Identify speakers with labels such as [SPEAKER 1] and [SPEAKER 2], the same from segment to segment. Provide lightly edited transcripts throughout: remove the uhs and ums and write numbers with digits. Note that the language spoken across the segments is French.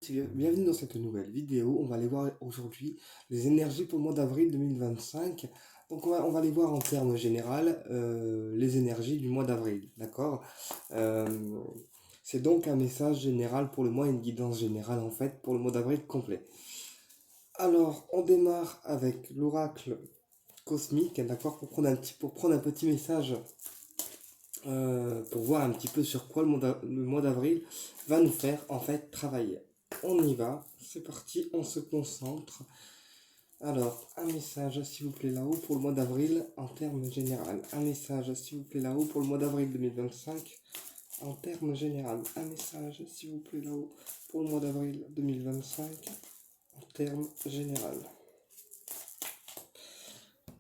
[SPEAKER 1] Bienvenue dans cette nouvelle vidéo. On va aller voir aujourd'hui les énergies pour le mois d'avril 2025. Donc on va aller voir en termes général les énergies du mois d'avril. D'accord. Euh, c'est donc un message général pour le mois, une guidance générale en fait pour le mois d'avril complet. Alors on démarre avec l'oracle cosmique, d'accord, pour prendre un petit message, pour voir un petit peu sur quoi le mois d'avril va nous faire en fait travailler. On y va, c'est parti, on se concentre. Alors, un message s'il vous plaît là-haut pour le mois d'avril en termes général. Un message s'il vous plaît là-haut pour le mois d'avril 2025 en termes général. Un message s'il vous plaît là-haut pour le mois d'avril 2025 en termes général.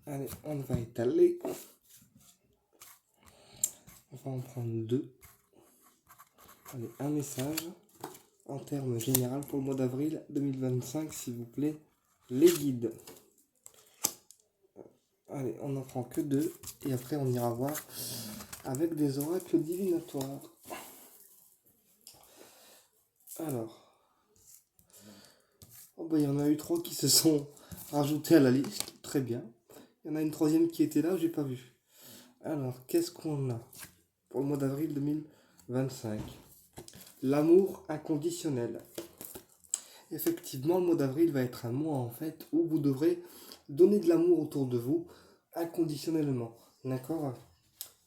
[SPEAKER 1] Allez, on va étaler. On va en prendre deux. Allez, un message en termes général pour le mois d'avril 2025 s'il vous plaît, les guides. Allez, on n'en prend que deux et après on ira voir avec des oracles divinatoires. Alors, oh bah, il y en a eu trois qui se sont rajoutés à la liste, très bien. Il y en a une troisième qui était là, j'ai pas vu. Alors, qu'est-ce qu'on a pour le mois d'avril 2025? L'amour inconditionnel. Effectivement, le mois d'avril va être un mois en fait où vous devrez donner de l'amour autour de vous inconditionnellement. D'accord.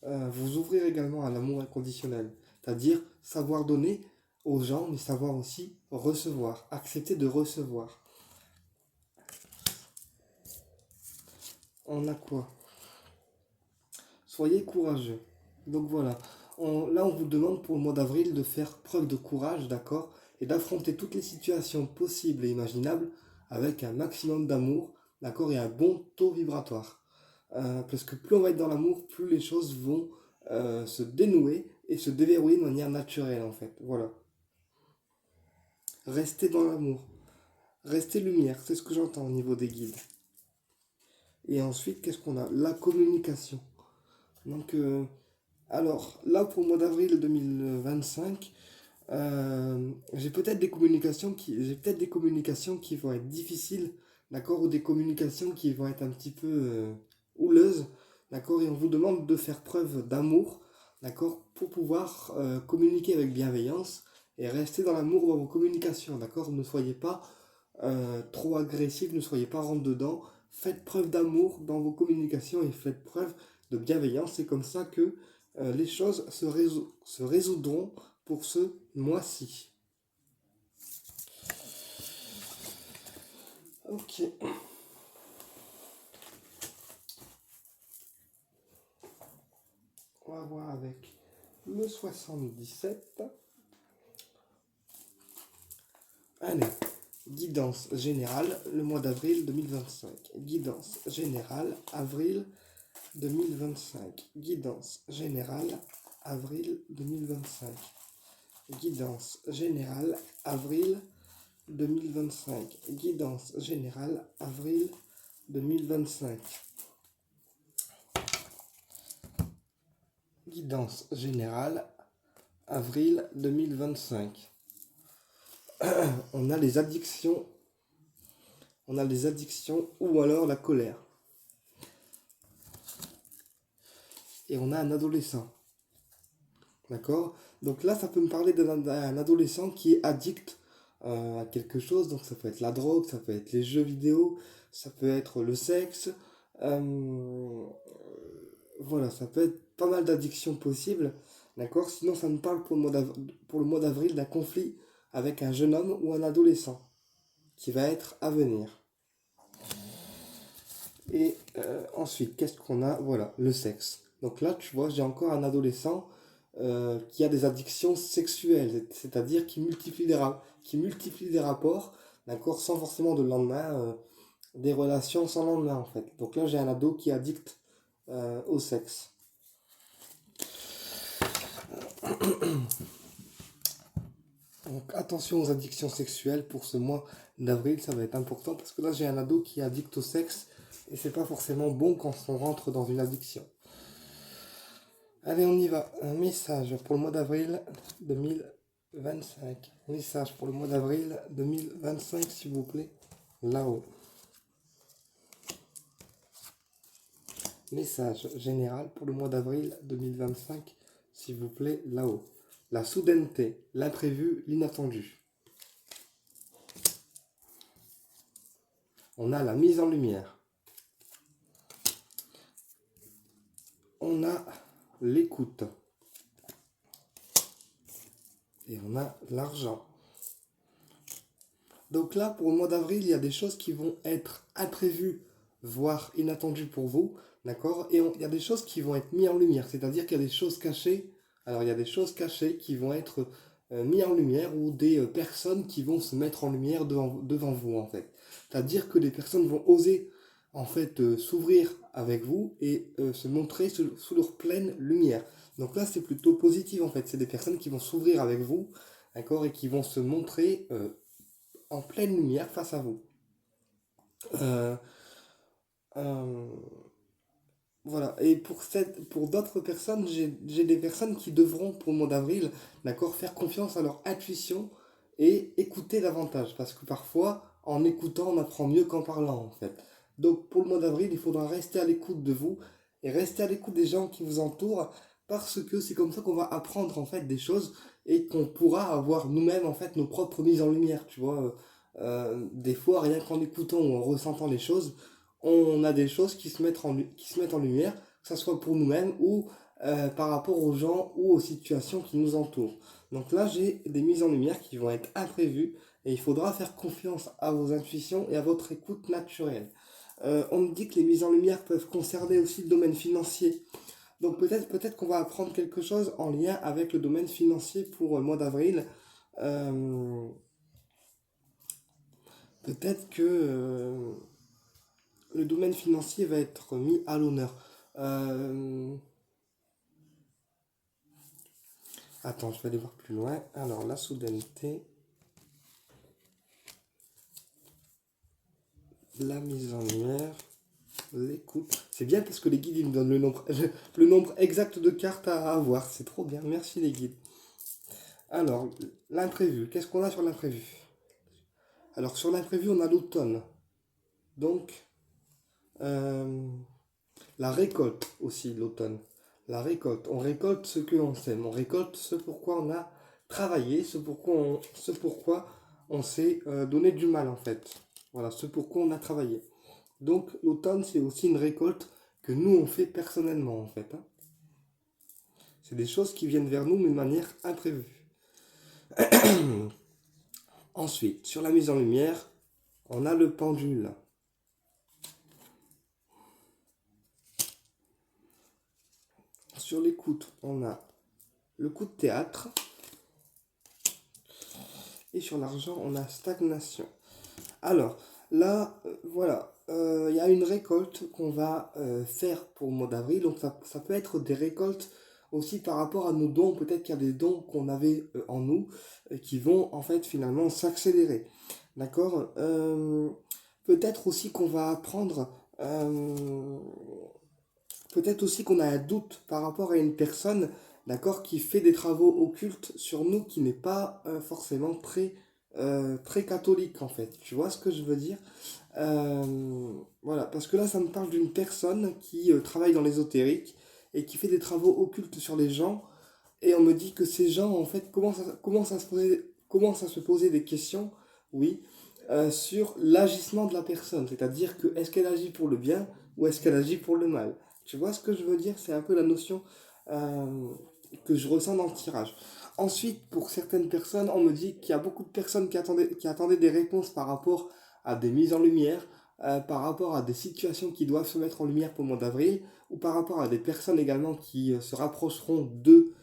[SPEAKER 1] Vous ouvrir également à l'amour inconditionnel, c'est-à-dire savoir donner aux gens, mais savoir aussi recevoir, accepter de recevoir. On a quoi? Soyez courageux. Donc voilà, là on vous demande pour le mois d'avril de faire preuve de courage, d'accord, et d'affronter toutes les situations possibles et imaginables avec un maximum d'amour, d'accord, et un bon taux vibratoire. Parce que plus on va être dans l'amour, plus les choses vont se dénouer et se déverrouiller de manière naturelle en fait. Voilà. Restez dans l'amour. Restez lumière, c'est ce que j'entends au niveau des guides. Et ensuite, qu'est-ce qu'on a? La communication. Donc, alors, là pour le mois d'avril 2025, j'ai peut-être des communications qui vont être difficiles, d'accord, ou des communications qui vont être un petit peu houleuses, d'accord, et on vous demande de faire preuve d'amour, d'accord, pour pouvoir communiquer avec bienveillance et rester dans l'amour dans vos communications, d'accord, ne soyez pas trop agressif, ne soyez pas rentre dedans, faites preuve d'amour dans vos communications et faites preuve de bienveillance, c'est comme ça que les choses se résoudront pour ce mois-ci. Ok. On va voir avec le 77. Allez, guidance générale, le mois d'avril 2025. Guidance générale, avril 2025. Guidance générale, avril 2025. Guidance générale, avril 2025. Guidance générale, avril 2025. Guidance générale, avril 2025. On a les addictions. On a les addictions ou alors la colère. Et on a un adolescent. D'accord? Donc là, ça peut me parler d'un adolescent qui est addict à quelque chose. Donc ça peut être la drogue, ça peut être les jeux vidéo, ça peut être le sexe. Voilà, ça peut être pas mal d'addictions possibles. D'accord? Sinon, ça me parle pour le mois d'avril d'un conflit avec un jeune homme ou un adolescent qui va être à venir. Et ensuite, qu'est-ce qu'on a? Voilà, le sexe. Donc là, tu vois, j'ai encore un adolescent qui a des addictions sexuelles, c'est-à-dire qui multiplie des rapports, d'accord, sans forcément de lendemain, des relations sans lendemain en fait. Donc là, j'ai un ado qui est addict au sexe. Donc attention aux addictions sexuelles pour ce mois d'avril, ça va être important parce que là j'ai un ado qui est addict au sexe et c'est pas forcément bon quand on rentre dans une addiction. Allez, on y va. Un message pour le mois d'avril 2025. 2025. Message pour le mois d'avril 2025, s'il vous plaît. Là-haut. Message général pour le mois d'avril 2025, s'il vous plaît. Là-haut. La soudaineté, l'imprévu, l'inattendu. On a la mise en lumière. On a l'écoute. Et on a l'argent. Donc là, pour le mois d'avril, il y a des choses qui vont être imprévues, voire inattendues pour vous. D'accord? Et il y a des choses qui vont être mises en lumière. C'est-à-dire qu'il y a des choses cachées. Alors, il y a des choses cachées qui vont être mises en lumière ou des personnes qui vont se mettre en lumière devant vous, en fait. C'est-à-dire que des personnes vont oser, en fait, s'ouvrir avec vous et se montrer sous leur pleine lumière. Donc là, c'est plutôt positif, en fait. C'est des personnes qui vont s'ouvrir avec vous, d'accord, et qui vont se montrer en pleine lumière face à vous. Euh, euh, voilà. Et pour d'autres personnes, j'ai des personnes qui devront, pour le mois d'avril, d'accord, faire confiance à leur intuition et écouter davantage. Parce que parfois, en écoutant, on apprend mieux qu'en parlant, en fait. Donc, pour le mois d'avril, il faudra rester à l'écoute de vous et rester à l'écoute des gens qui vous entourent parce que c'est comme ça qu'on va apprendre, en fait, des choses et qu'on pourra avoir nous-mêmes, en fait, nos propres mises en lumière, tu vois. Des fois, rien qu'en écoutant ou en ressentant les choses, on a des choses qui se mettent en lumière, que ce soit pour nous-mêmes ou par rapport aux gens ou aux situations qui nous entourent. Donc là, j'ai des mises en lumière qui vont être imprévues et il faudra faire confiance à vos intuitions et à votre écoute naturelle. On me dit que les mises en lumière peuvent concerner aussi le domaine financier. Donc peut-être qu'on va apprendre quelque chose en lien avec le domaine financier pour le mois d'avril. Euh, peut-être que le domaine financier va être mis à l'honneur. Euh, Attends, je vais aller voir plus loin. Alors, la soudaineté, la mise en lumière, l'écoute. C'est bien parce que les guides, ils me donnent le nombre exact de cartes à avoir. C'est trop bien. Merci les guides. Alors, l'imprévu. Qu'est-ce qu'on a sur l'imprévu? Alors, sur l'imprévu, on a l'automne. Donc, euh, la récolte aussi, l'automne. La récolte. On récolte ce que l'on sème. On récolte ce pourquoi on a travaillé, ce pourquoi on s'est donné du mal en fait. Voilà, ce pourquoi on a travaillé. Donc l'automne, c'est aussi une récolte que nous on fait personnellement en fait, hein. C'est des choses qui viennent vers nous mais de manière imprévue. Ensuite, sur la mise en lumière, on a le pendule. Sur l'écoute, on a le coup de théâtre. Et sur l'argent, on a stagnation. Alors, là, voilà, il y a une récolte qu'on va faire pour le mois d'avril. Donc, ça peut être des récoltes aussi par rapport à nos dons. Peut-être qu'il y a des dons qu'on avait en nous qui vont en fait finalement s'accélérer. D'accord. Peut-être aussi qu'on va apprendre. Peut-être aussi qu'on a un doute par rapport à une personne, d'accord, qui fait des travaux occultes sur nous, qui n'est pas forcément très catholique en fait. Tu vois ce que je veux dire? Voilà, parce que là, ça me parle d'une personne qui travaille dans l'ésotérique et qui fait des travaux occultes sur les gens. Et on me dit que ces gens, en fait, commencent à se poser des questions, oui, sur l'agissement de la personne. C'est-à-dire que est-ce qu'elle agit pour le bien ou est-ce qu'elle agit pour le mal? Tu vois ce que je veux dire? C'est un peu la notion euh, que je ressens dans le tirage. Ensuite, pour certaines personnes, on me dit qu'il y a beaucoup de personnes qui attendaient des réponses par rapport à des mises en lumière, par rapport à des situations qui doivent se mettre en lumière pour le mois d'avril, ou par rapport à des personnes également qui se rapprocheront d'eux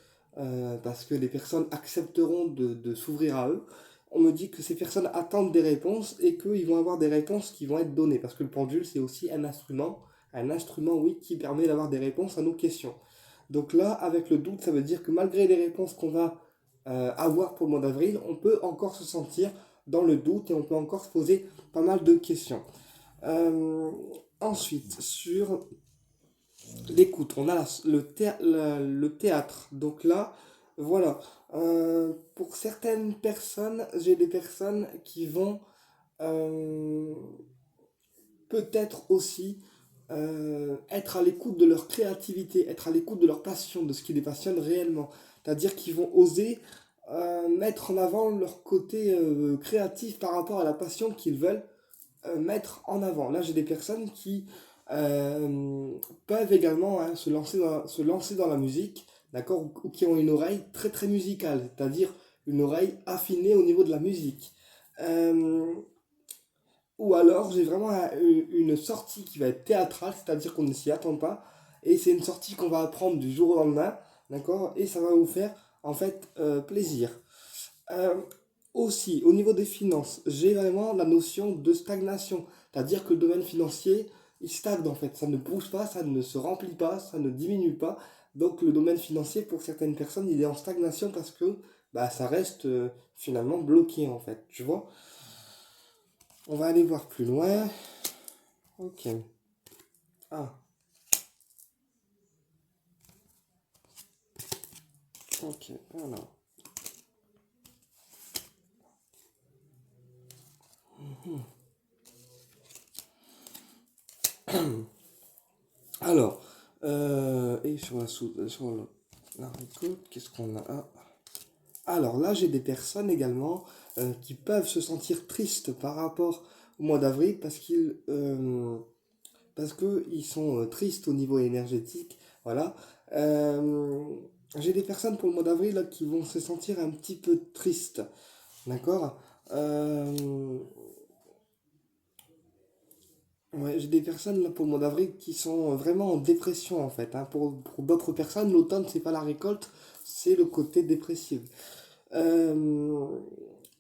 [SPEAKER 1] parce que les personnes accepteront de s'ouvrir à eux. On me dit que ces personnes attendent des réponses et qu'ils vont avoir des réponses qui vont être données. Parce que le pendule, c'est aussi un instrument, oui, qui permet d'avoir des réponses à nos questions. Donc là, avec le doute, ça veut dire que malgré les réponses qu'on va avoir pour le mois d'avril, on peut encore se sentir dans le doute et on peut encore se poser pas mal de questions. Euh, Ensuite, sur l'écoute, on a le théâtre. Donc là, Voilà. Pour certaines personnes, j'ai des personnes qui vont euh, peut-être aussi être à l'écoute de leur créativité, être à l'écoute de leur passion, de ce qui les passionne réellement. C'est-à-dire qu'ils vont oser mettre en avant leur côté créatif par rapport à la passion qu'ils veulent mettre en avant. Là, j'ai des personnes qui peuvent également hein, se lancer dans la musique, d'accord, ou qui ont une oreille très très musicale, c'est-à-dire une oreille affinée au niveau de la musique. Euh, ou alors, j'ai vraiment une sortie qui va être théâtrale, c'est-à-dire qu'on ne s'y attend pas, et c'est une sortie qu'on va apprendre du jour au lendemain, d'accord, et ça va vous faire en fait plaisir. Euh, Aussi, au niveau des finances, j'ai vraiment la notion de stagnation. C'est-à-dire que le domaine financier, il stagne en fait. Ça ne bouge pas, ça ne se remplit pas, ça ne diminue pas. Donc le domaine financier, pour certaines personnes, il est en stagnation parce que bah, ça reste finalement bloqué en fait. Tu vois? On va aller voir plus loin. Ok. Ah, ok. Alors. Alors. Et sur la récolte, qu'est-ce qu'on a? Ah, alors là, j'ai des personnes également qui peuvent se sentir tristes par rapport au mois d'avril parce que ils sont tristes au niveau énergétique. Voilà. Euh, j'ai des personnes pour le mois d'avril là, qui vont se sentir un petit peu tristes. D'accord. Euh, ouais, j'ai des personnes là, pour le mois d'avril qui sont vraiment en dépression en fait. Hein. Pour d'autres personnes, l'automne, c'est pas la récolte, c'est le côté dépressif. Euh,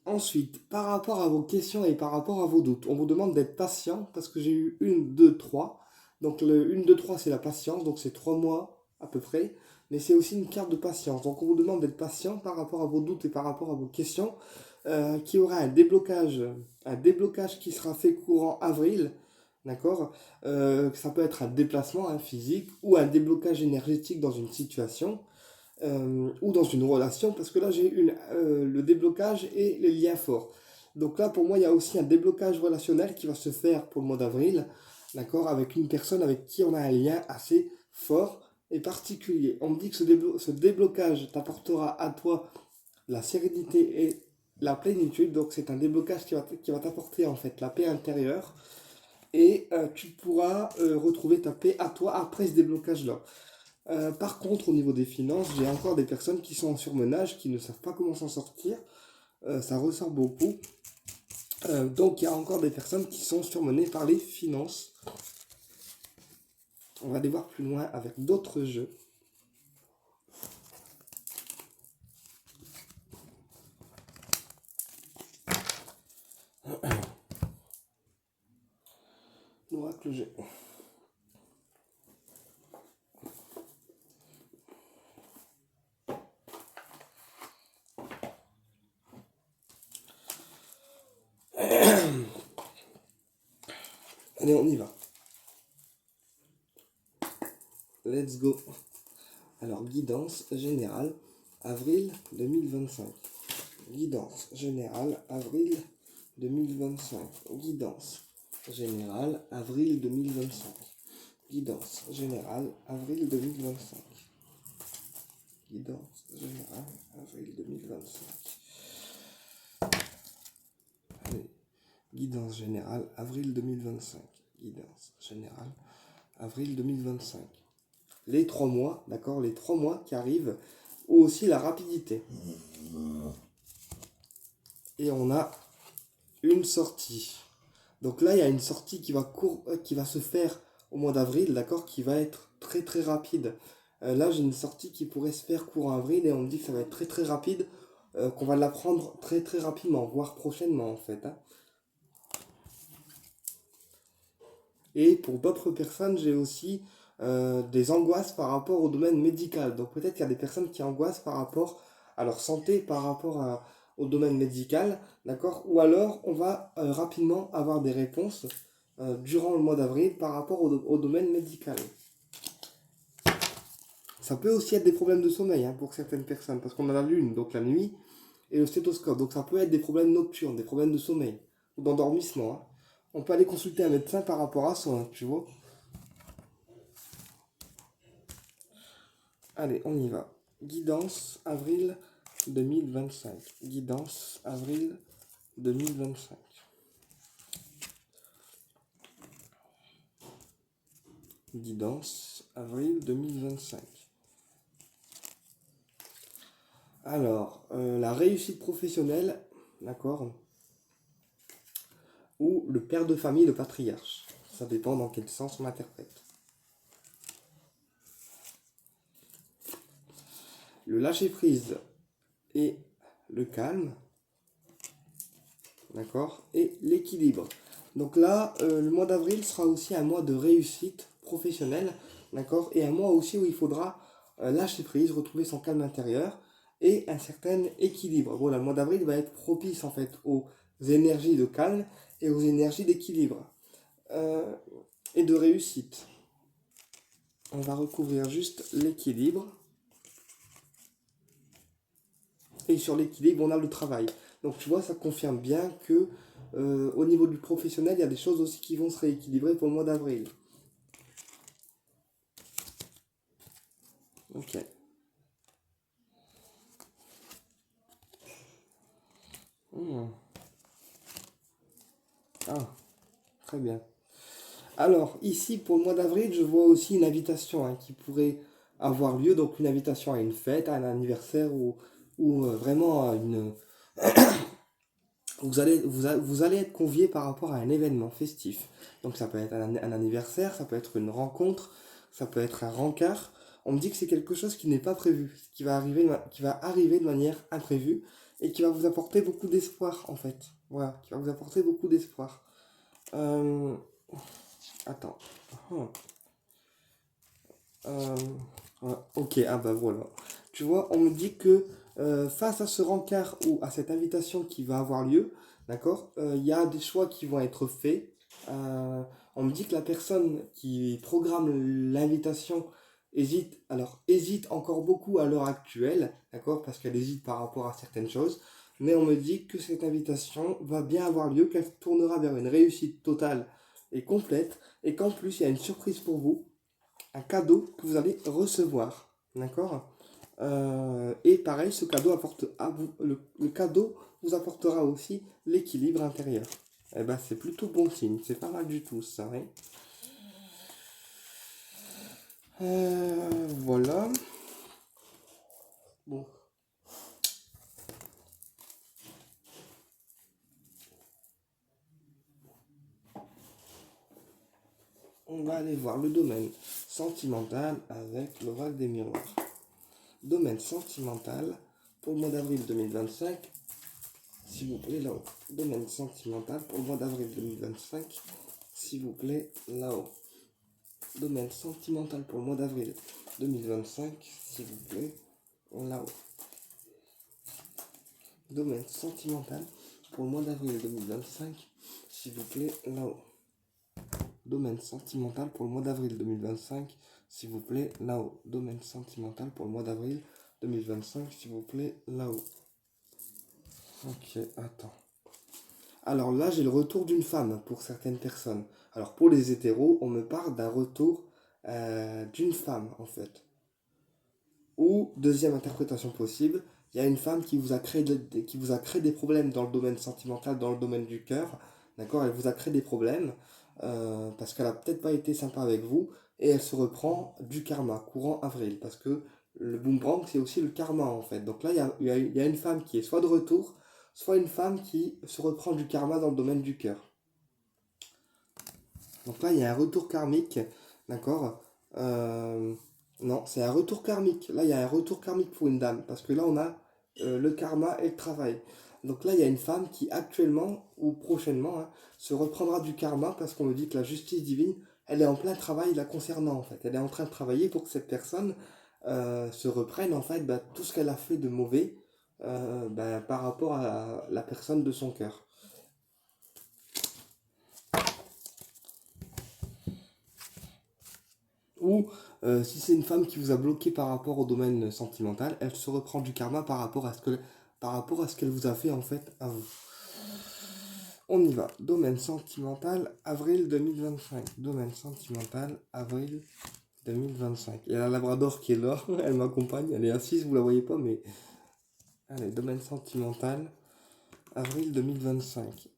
[SPEAKER 1] Ensuite, par rapport à vos questions et par rapport à vos doutes, on vous demande d'être patient parce que j'ai eu une, 2, 3. Donc le 1, 2, 3 c'est la patience, donc c'est 3 mois à peu près. Mais c'est aussi une carte de patience. Donc on vous demande d'être patient par rapport à vos doutes et par rapport à vos questions. Qui aura un déblocage qui sera fait courant avril. D'accord. Ça peut être un déplacement hein, physique ou un déblocage énergétique dans une situation ou dans une relation, parce que là j'ai le déblocage et les liens forts. Donc là pour moi il y a aussi un déblocage relationnel qui va se faire pour le mois d'avril, d'accord, avec une personne avec qui on a un lien assez fort et particulier. On me dit que ce déblocage t'apportera à toi la sérénité et la plénitude, donc c'est un déblocage qui va t'apporter en fait la paix intérieure et tu pourras retrouver ta paix à toi après ce déblocage-là. Par contre, au niveau des finances, j'ai encore des personnes qui sont en surmenage, qui ne savent pas comment s'en sortir. Ça ressort beaucoup. Donc, il y a encore des personnes qui sont surmenées par les finances. On va aller voir plus loin avec d'autres jeux. L'oracle jeu. Allez, on y va. Let's go. Alors, guidance générale, avril 2025. Guidance générale, avril 2025. Guidance générale, avril 2025. Guidance générale, avril 2025. Guidance générale, avril 2025. Allez. Guidance générale, avril 2025. Guidance générale, avril 2025. Les 3 mois, d'accord, les 3 mois qui arrivent, ou aussi la rapidité. Et on a une sortie. Donc là, il y a une sortie qui va se faire au mois d'avril, d'accord, qui va être très très rapide. Là, j'ai une sortie qui pourrait se faire courant avril et on me dit que ça va être très très rapide, qu'on va l'apprendre très très rapidement, voire prochainement en fait. Hein. Et pour d'autres personnes, j'ai aussi des angoisses par rapport au domaine médical. Donc peut-être qu'il y a des personnes qui angoissent par rapport à leur santé, au domaine médical, d'accord? Ou alors on va rapidement avoir des réponses durant le mois d'avril par rapport au domaine médical. Ça peut aussi être des problèmes de sommeil hein, pour certaines personnes, parce qu'on a la lune, donc la nuit, et le stéthoscope. Donc ça peut être des problèmes nocturnes, des problèmes de sommeil, ou d'endormissement. Hein. On peut aller consulter un médecin par rapport à ça, hein, tu vois. Allez, on y va. Guidance, avril 2025. Guidance, avril 2025. Guidance, avril 2025. Alors, la réussite professionnelle, d'accord, ou le père de famille, le patriarche. Ça dépend dans quel sens on interprète. Le lâcher-prise et le calme, d'accord, et l'équilibre. Donc là, le mois d'avril sera aussi un mois de réussite professionnelle, d'accord, et un mois aussi où il faudra lâcher prise, retrouver son calme intérieur et un certain équilibre. Voilà, le mois d'avril va être propice en fait aux énergies de calme et aux énergies d'équilibre et de réussite. On va recouvrir juste l'équilibre. Et sur l'équilibre, on a le travail. Donc tu vois, ça confirme bien que au niveau du professionnel, il y a des choses aussi qui vont se rééquilibrer pour le mois d'avril. Ok. Hmm. Ah, très bien. Alors, ici, pour le mois d'avril, je vois aussi une invitation hein, qui pourrait avoir lieu. Donc, une invitation à une fête, à un anniversaire ou vraiment à une... Vous allez être convié par rapport à un événement festif. Donc, ça peut être un anniversaire, ça peut être une rencontre, ça peut être un rencard. On me dit que c'est quelque chose qui n'est pas prévu, qui va arriver de manière imprévue et qui va vous apporter beaucoup d'espoir, en fait. Voilà, qui va vous apporter beaucoup d'espoir. Euh, Attends. Hmm. Euh, ouais, ok, ah bah voilà. Tu vois, on me dit que face à ce rencard ou à cette invitation qui va avoir lieu, d'accord, il y a des choix qui vont être faits. Euh, on me dit que la personne qui programme l'invitation hésite encore beaucoup à l'heure actuelle, d'accord, parce qu'elle hésite par rapport à certaines choses. Mais on me dit que cette invitation va bien avoir lieu, qu'elle tournera vers une réussite totale et complète, et qu'en plus il y a une surprise pour vous un cadeau que vous allez recevoir. D'accord. Et pareil, ce cadeau apporte à vous, le cadeau vous apportera aussi l'équilibre intérieur. Eh ben, c'est plutôt bon signe, c'est pas mal du tout ça. Hein. Voilà. Bon, on va aller voir le domaine sentimental avec l'oracle des miroirs. Domaine sentimental pour le mois d'avril 2025. S'il vous plaît, là-haut. Domaine sentimental pour le mois d'avril 2025. S'il vous plaît, là-haut. Domaine sentimental pour le mois d'avril 2025, s'il vous plaît, là-haut. Domaine sentimental pour le mois d'avril 2025, s'il vous plaît, là-haut. Domaine sentimental pour le mois d'avril 2025, s'il vous plaît, là-haut. Domaine sentimental pour le mois d'avril 2025, s'il vous plaît, là-haut. Ok, attends. Alors là, j'ai le retour d'une femme pour certaines personnes. Alors pour les hétéros, on me parle d'un retour d'une femme en fait. Ou, deuxième interprétation possible, il y a une femme qui vous a créé des problèmes dans le domaine sentimental, dans le domaine du cœur. D'accord. Elle vous a créé des problèmes parce qu'elle a peut-être pas été sympa avec vous et elle se reprend du karma, courant avril. Parce que le boomerang, c'est aussi le karma en fait. Donc là, il y a une femme qui est soit de retour, soit une femme qui se reprend du karma dans le domaine du cœur. Donc là, il y a un retour karmique, d'accord. Non, c'est un retour karmique. Là, il y a un retour karmique pour une dame, parce que là, on a le karma et le travail. Donc là, il y a une femme qui actuellement ou prochainement hein, se reprendra du karma parce qu'on me dit que la justice divine, elle est en plein travail la concernant en fait. Elle est en train de travailler pour que cette personne se reprenne en fait bah, tout ce qu'elle a fait de mauvais bah, par rapport à la personne de son cœur. Ou Si c'est une femme qui vous a bloqué par rapport au domaine sentimental, elle se reprend du karma par rapport à ce qu'elle vous a fait en fait à vous. On y va. Domaine sentimental, avril 2025. Domaine sentimental, avril 2025. Il y a la Labrador qui est là, elle m'accompagne, elle est assise, vous la voyez pas, mais... Allez, domaine sentimental, avril 2025.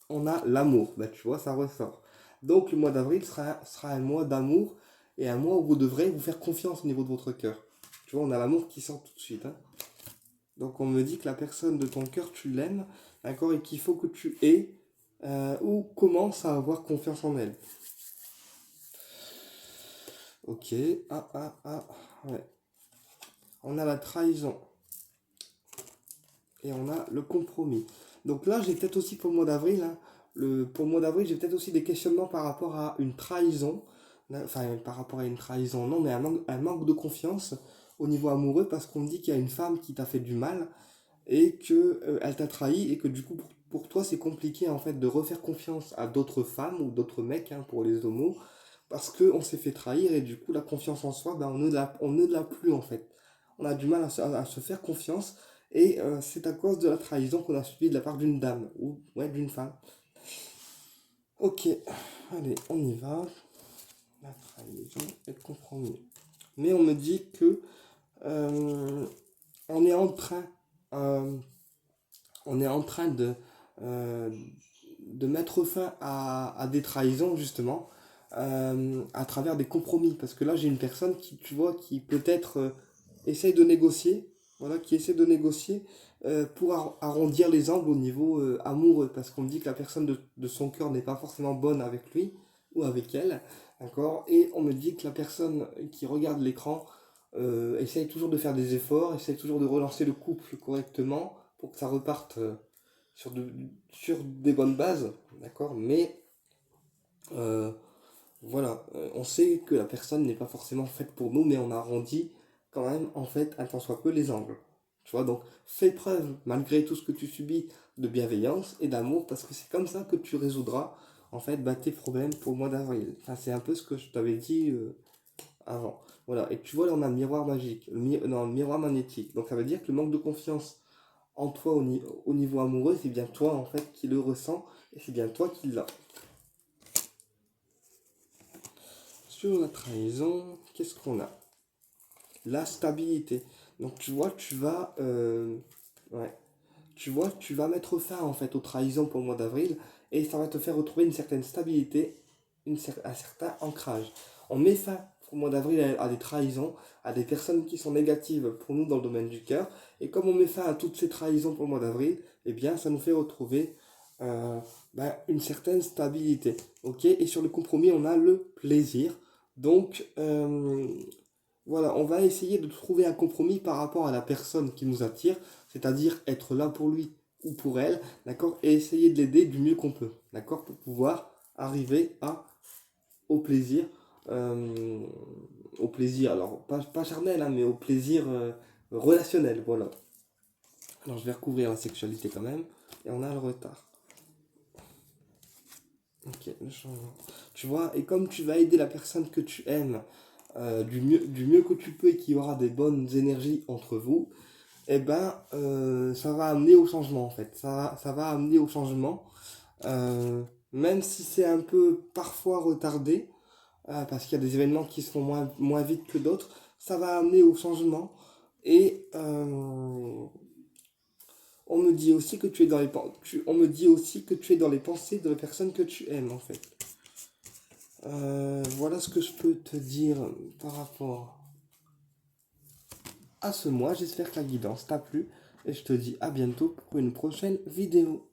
[SPEAKER 1] On a l'amour, bah tu vois, ça ressort. Donc le mois d'avril sera un mois d'amour et un mois où vous devrez vous faire confiance au niveau de votre cœur. Tu vois, on a l'amour qui sort tout de suite, hein. Donc on me dit que la personne de ton cœur, tu l'aimes, d'accord, et qu'il faut que tu aies ou commences à avoir confiance en elle. Ok, ouais. On a la trahison et on a le compromis. Donc là, j'ai peut-être aussi pour le mois d'avril, hein, pour le mois d'avril, j'ai peut-être aussi des questionnements par rapport à une trahison. Enfin, par rapport à une trahison, non, mais un manque de confiance au niveau amoureux parce qu'on me dit qu'il y a une femme qui t'a fait du mal et que elle t'a trahi et que du coup pour toi c'est compliqué en fait de refaire confiance à d'autres femmes ou d'autres mecs, hein, pour les homos parce que on s'est fait trahir et du coup la confiance en soi, ben, on ne l'a plus en fait. On a du mal à se faire confiance et c'est à cause de la trahison qu'on a subie de la part d'une dame ou ouais, d'une femme. Ok, allez, on y va. La trahison et le compromis. Mais on me dit que euh, on est en train euh, on est en train euh, de mettre fin à des trahisons, justement, à travers des compromis. Parce que là, j'ai une personne qui, tu vois, qui peut-être essaye de négocier, voilà, qui essaie de négocier pour arrondir les angles au niveau amoureux. Parce qu'on me dit que la personne de son cœur n'est pas forcément bonne avec lui ou avec elle, d'accord. Et on me dit que la personne qui regarde l'écran essaye toujours de faire des efforts, essaye toujours de relancer le couple correctement pour que ça reparte sur, sur des bonnes bases, d'accord. Mais euh, voilà, on sait que la personne n'est pas forcément faite pour nous, mais on arrondit quand même, en fait, un tant soit peu les angles. Tu vois, donc fais preuve, malgré tout ce que tu subis, de bienveillance et d'amour, parce que c'est comme ça que tu résoudras, en fait, bah, tes problèmes pour le mois d'avril. Enfin, c'est un peu ce que je t'avais dit avant. Voilà, et tu vois, là, on a le miroir magique, non, le miroir magnétique. Donc ça veut dire que le manque de confiance en toi au niveau amoureux, c'est bien toi, en fait, qui le ressens, et c'est bien toi qui l'as. Sur la trahison, qu'est-ce qu'on a? La stabilité. Donc tu vois, ouais, tu vas mettre fin en fait aux trahisons pour le mois d'avril et ça va te faire retrouver une certaine stabilité, un certain ancrage. On met fin pour le mois d'avril à des trahisons, à des personnes qui sont négatives pour nous dans le domaine du cœur. Et comme on met fin à toutes ces trahisons pour le mois d'avril, eh bien ça nous fait retrouver une certaine stabilité. Ok. Et sur le compromis, on a le plaisir. Donc, voilà, on va essayer de trouver un compromis par rapport à la personne qui nous attire, c'est-à-dire être là pour lui ou pour elle, d'accord, et essayer de l'aider du mieux qu'on peut, d'accord, pour pouvoir arriver euh, au plaisir, alors pas charnel, hein, mais au plaisir relationnel, voilà. Alors je vais recouvrir la sexualité quand même, et on a le retard. Ok, le changement. Tu vois, et comme tu vas aider la personne que tu aimes du mieux que tu peux et qu'il y aura des bonnes énergies entre vous, eh ben, ça va amener au changement en fait. Ça va amener au changement, euh, même si c'est un peu parfois retardé, parce qu'il y a des événements qui se font moins vite que d'autres, ça va amener au changement. Et on me dit aussi que tu es dans on me dit aussi que tu es dans les pensées de la personne que tu aimes en fait. Voilà ce que je peux te dire par rapport à ce mois. J'espère que la guidance t'a plu et je te dis à bientôt pour une prochaine vidéo.